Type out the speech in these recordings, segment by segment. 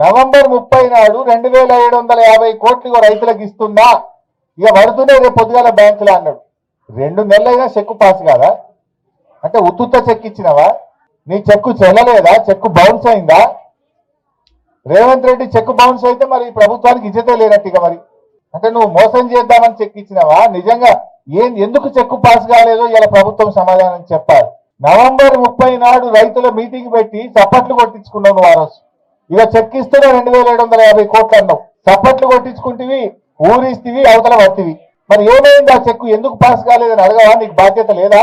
November 30 నాడు 2750 కోట్లు రైతులకు ఇస్తున్నా, ఇక పడుతున్నాయి రేపు పొద్దుగాల బ్యాంకులో అన్నాడు. 2 నెలలైనా చెక్కు పాస్ కాదా? అంటే ఉత్తుత్త చెక్ ఇచ్చినవా? నీ చెక్కు చెల్లలేదా? చెక్కు బౌన్స్ అయిందా? రేవంత్ రెడ్డి చెక్కు బౌన్స్ అయితే మరి ప్రభుత్వానికి ఇజ్జతే లేనట్టుగా. మరి అంటే నువ్వు మోసం చేద్దామని చెక్ ఇచ్చినవా? నిజంగా ఎందుకు చెక్కు పాస్ కాలేదో ఇలా ప్రభుత్వం సమాధానం చెప్పాలి. నవంబర్ 30 నాడు రైతుల మీటింగ్ పెట్టి చప్పట్లు కొట్టించుకున్నావు నువ్వు. ఆ రోజు ఇక చెక్ ఇస్తేనే 2750 కోట్లు అన్నావు. చప్పట్లు కొట్టించుకుంటేవి, ఊరిస్తివి, అవతల పట్టివి. మరి ఏమైంది ఆ చెక్కు? ఎందుకు పాస్ కాలేదని అడగవా? నీకు బాధ్యత లేదా?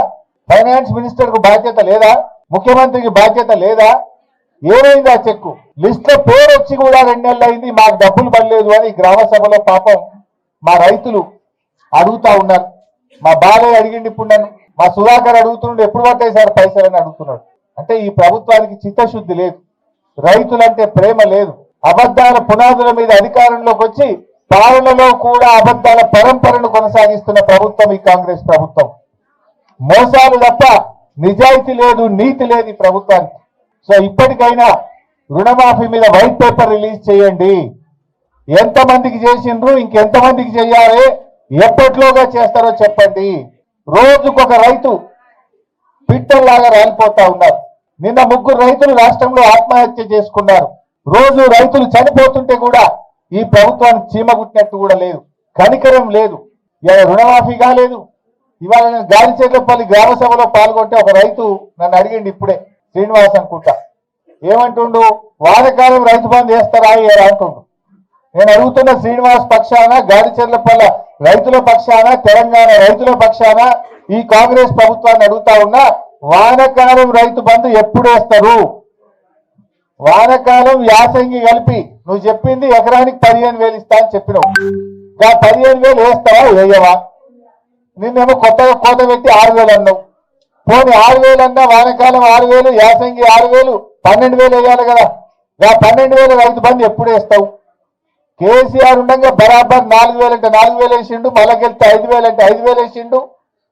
ఫైనాన్స్ మినిస్టర్ కు బాధ్యత లేదా? ముఖ్యమంత్రికి బాధ్యత లేదా? ఏమైంది ఆ చెక్కు? లిస్ట్ లో పేరు వచ్చి కూడా 2 నెలలు అయింది, మాకు డబ్బులు పడలేదు అని గ్రామ సభలో పాపం మా రైతులు అడుగుతా ఉన్నారు. మా బాలయ్య అడిగిండి, ఇప్పుడు నన్ను మా సుధాకర్ అడుగుతున్నాడు, ఎప్పుడు పడ్డాయి సార్ పైసలని అడుగుతున్నాడు. అంటే ఈ ప్రభుత్వానికి చిత్తశుద్ధి లేదు, రైతులంటే ప్రేమ లేదు. అబద్ధాల పునాదుల మీద అధికారంలోకి వచ్చి పాలనలో కూడా అబద్ధాల పరంపరను కొనసాగిస్తున్న ప్రభుత్వం ఈ కాంగ్రెస్ ప్రభుత్వం. మోసాలు తప్ప నిజాయితీ లేదు, నీతి లేదు ఈ ప్రభుత్వానికి. సో ఇప్పటికైనా రుణమాఫీ మీద వైట్ పేపర్ రిలీజ్ చేయండి. ఎంతమందికి చేసిండ్రు, ఇంకెంతమందికి చేయాలి, ఎప్పట్లోగా చేస్తారో చెప్పండి. రోజుకొక రైతు పిట్టల్లాగా రాలిపోతా ఉన్నారు. నిన్న 3 రైతులు రాష్ట్రంలో ఆత్మహత్య చేసుకున్నారు. రోజు రైతులు చనిపోతుంటే కూడా ఈ ప్రభుత్వానికి చీమ కుట్టినట్టు కూడా లేదు, కనికరం లేదు. ఇవాళ రుణమాఫీ కాలేదు. ఇవాళ నేను గాలిచెర్లపల్లి గ్రామ సభలో పాల్గొంటే ఒక రైతు నన్ను అడిగిండు ఇప్పుడే, శ్రీనివాస్ అనుకుంటా, ఏమంటుండు, వానకాలం రైతు బంధు చేస్తారా అంటుండు. నేను అడుగుతున్న శ్రీనివాస్ పక్షాన, గాలిచెర్లపల్లి రైతుల పక్షాన, తెలంగాణ రైతుల పక్షాన ఈ కాంగ్రెస్ ప్రభుత్వాన్ని అడుగుతా ఉన్నా, వానకాలం రైతు బంధు ఎప్పుడు వేస్తారు? వానకాలం యాసంగి కలిపి నువ్వు చెప్పింది ఎకరానికి 15,000 ఇస్తా అని చెప్పినావు. 15,000 వేస్తావా వేయవా? నిన్నేమో కొత్తగా కోత పెట్టి 6,000 అన్నావు. పోనీ 6,000 అన్నా, వానకాలం 6,000, యాసంగి 6,000, 12,000 వేయాలి కదా. 12,000 రైతు బంధు ఎప్పుడు వేస్తావు? కేసీఆర్ ఉండగా బరాబర్ 4,000 అంటే 4,000 వేసిండు, మళ్ళకెళ్తే 5,000 అంటే 5,000 వేసిండు.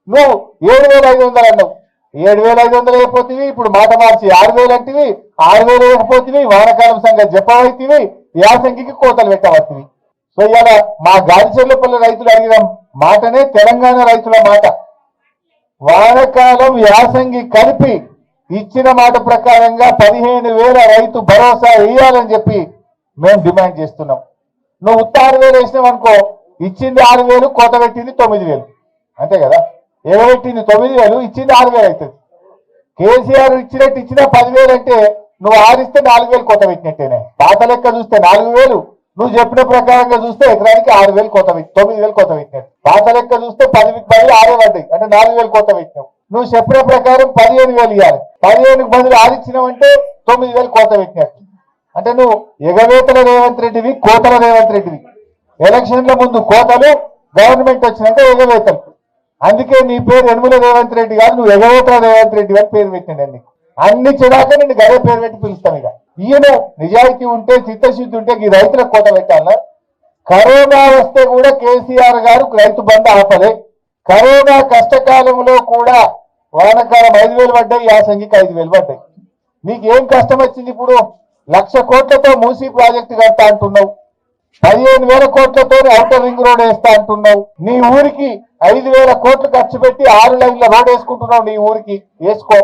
నువ్వు 7,500 అన్నావు. 7,500 అయిపోతుంది. ఇప్పుడు మాట మార్చి 6,000 అంటివి, 6,000 వేయకపోతుంది. వానకాలం సంగతి చెప్పవైతివి, యాసంగికి కోతలు పెట్టవచ్చువి. సో ఇవాళ మా గాలిచెర్లపల్లి రైతులు అడిగిన మాటనే తెలంగాణ రైతుల మాట. వానకాలం యాసంగి కలిపి ఇచ్చిన మాట ప్రకారంగా 15,000 రైతు భరోసా వేయాలని చెప్పి మేము డిమాండ్ చేస్తున్నాం. నువ్వు 6,000 వేసినావు అనుకో, ఇచ్చింది 6,000, కోత పెట్టింది 9,000, అంతే కదా. ఎగబెట్టింది 9,000, ఇచ్చింది 6,000 అవుతుంది. కేసీఆర్ ఇచ్చినట్టు ఇచ్చిన 10,000 అంటే నువ్వు 6 ఇస్తే 4,000 కోత పెట్టినట్టేనే. పాత లెక్క చూస్తే 4,000, నువ్వు చెప్పిన ప్రకారంగా చూస్తే ఎకరానికి 6,000 కోత పెట్టి 9,000 కోత పెట్టినట్టు. పాత లెక్క చూస్తే 10కి 10 6 పడ్డాయి అంటే 4,000 కోత పెట్టినావు. నువ్వు చెప్పిన ప్రకారం 15,000 ఇవ్వాలి. 15కి బదులు 6 ఇచ్చినావంటే 9,000 కోత పెట్టినట్టు. అంటే నువ్వు ఎగవేతల రేవంత్ రెడ్డివి, కోతల రేవంత్ రెడ్డివి. ఎలక్షన్ల ముందు కోతలు, గవర్నమెంట్ వచ్చినాక ఎగవేతలు. అందుకే నీ పేరు యనుమల రేవంత్ రెడ్డి కాదు, నువ్వు ఎగవేతల రేవంత్ రెడ్డి అని పేరు పెట్టిండి. నీకు అన్ని చెడాక నేను గదే పేరు పెట్టి పిలుస్తాం. ఇక ఈయన నిజాయితీ ఉంటే, చిత్తశుద్ధి ఉంటే ఈ రైతులకు కోత పెట్టాలా? కరోనా వస్తే కూడా కేసీఆర్ గారు రైతు బంధు ఆపలే. కరోనా కష్టకాలంలో కూడా వానకాలం 5,000 పడ్డాయి, యాసంగికి 5,000 పడ్డాయి. నీకేం కష్టం వచ్చింది? ఇప్పుడు 1,00,000 కోట్లతో మూసీ ప్రాజెక్టు కడతా అంటున్నావు, 15,000 కోట్లతో ఔటర్ రింగ్ రోడ్ వేస్తా అంటున్నావు. నీ ఊరికి 5,000 కోట్లు ఖర్చు పెట్టి 6 లైన్ల రోడ్ వేసుకుంటున్నావు. నీ ఊరికి వేసుకో.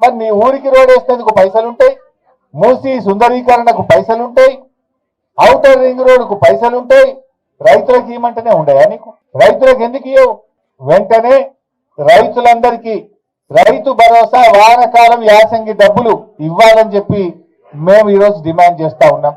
మరి నీ ఊరికి రోడ్ వేసేందుకు పైసలుంటాయి, మూసీ సుందరీకరణకు పైసలుంటాయి, ఔటర్ రింగ్ రోడ్కు పైసలుంటాయి. రైతులకు ఇవ్వమంటేనే ఉండయా నీకు? రైతులకు ఎందుకు ఇవ్వవు? వెంటనే రైతులందరికీ రైతు భరోసా, వానకాలం యాసంగి డబ్బులు ఇవ్వాలని చెప్పి మేము ఈరోజు డిమాండ్ చేస్తా ఉన్నాం.